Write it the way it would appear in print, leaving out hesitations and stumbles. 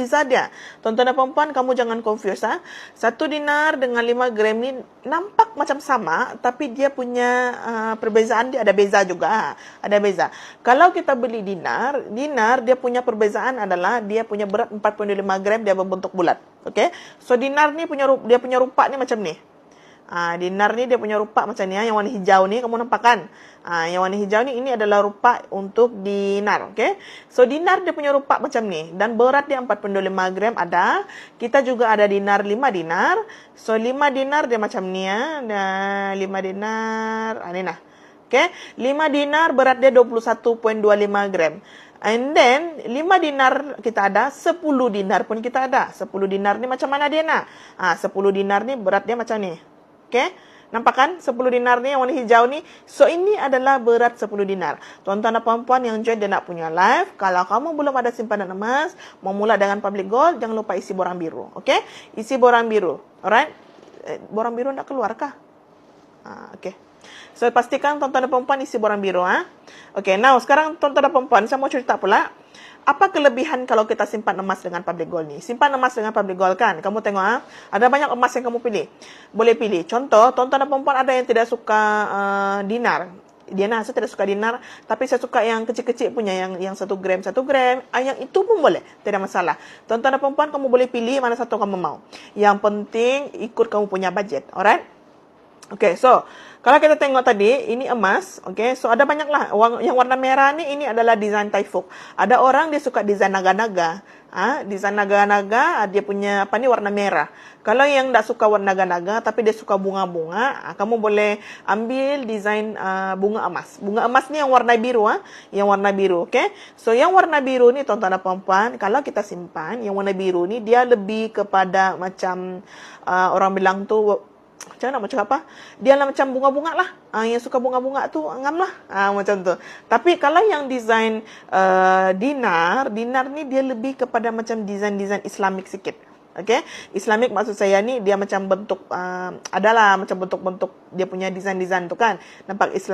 beza dia. Tuan-tuan dan puan-puan, kamu jangan confuse. 1 dinar dengan 5 gram ni nampak macam sama, tapi dia punya perbezaan dia ada beza juga. Ada beza. Kalau kita beli dinar dia punya perbezaan adalah dia punya berat 4.5 gram, dia berbentuk bulat. Okay? So dinar ni dia punya rupa ni macam ni. Dinar ni dia punya rupa macam ni, yang warna hijau ni kamu nampak kan? Yang warna hijau ni, ini adalah rupa untuk dinar, okey? So dinar dia punya rupa macam ni dan berat dia 4.5 gram ada. Kita juga ada dinar 5 dinar. So 5 dinar dia macam ni ya. 5 dinar, ni nah. Okey? 5 dinar berat dia 21.25 gram. And then 5 dinar kita ada, 10 dinar pun kita ada. 10 dinar ni macam mana dia nak? 10 dinar ni berat dia macam ni. Okey, nampak kan 10 dinar ni yang warna hijau ni. So ini adalah berat 10 dinar. Tuan-tuan dan puan-puan yang join dia nak punya live, kalau kamu belum ada simpanan emas, mau mula dengan public gold, jangan lupa isi borang biru. Okey, isi borang biru. Alright, borang biru nak keluar kah? Okey. So pastikan tuan-tuan dan puan-puan isi borang biru. Okey, now sekarang tuan-tuan dan puan-puan, saya mau cerita pula. Apa kelebihan kalau kita simpan emas dengan public gold ni? Simpan emas dengan public gold kan? Kamu tengok ada banyak emas yang kamu pilih. Boleh pilih. Contoh, tuan-tuan dan puan-puan ada yang tidak suka dinar. Diana, saya tidak suka dinar, tapi saya suka yang kecil-kecil punya, yang 1 gram, 1 gram. Yang itu pun boleh, tidak masalah. Tuan-tuan dan puan-puan, kamu boleh pilih mana satu kamu mau. Yang penting ikut kamu punya budget. Alright? Okay, so kalau kita tengok tadi, ini emas. Okay, so ada banyak lah. Yang warna merah ni, ini adalah desain taifuk. Ada orang dia suka desain naga-naga. Desain naga-naga, dia punya apa ni, warna merah. Kalau yang tak suka warna naga-naga, tapi dia suka bunga-bunga, kamu boleh ambil desain bunga emas. Bunga emas ni yang warna biru. Yang warna biru, okay. So yang warna biru ni, tuan-tuan dan puan-puan, kalau kita simpan, yang warna biru ni, dia lebih kepada macam orang bilang tu, macam nak cakap apa? Dia lah macam bunga-bunga lah. Yang suka bunga-bunga tu ngam lah. Macam tu. Tapi kalau yang desain dinar ni dia lebih kepada macam desain-desain Islamik sikit. Okay? Islamik maksud saya ni dia macam bentuk, adalah macam bentuk-bentuk dia punya desain-desain tu kan. Nampak Islam.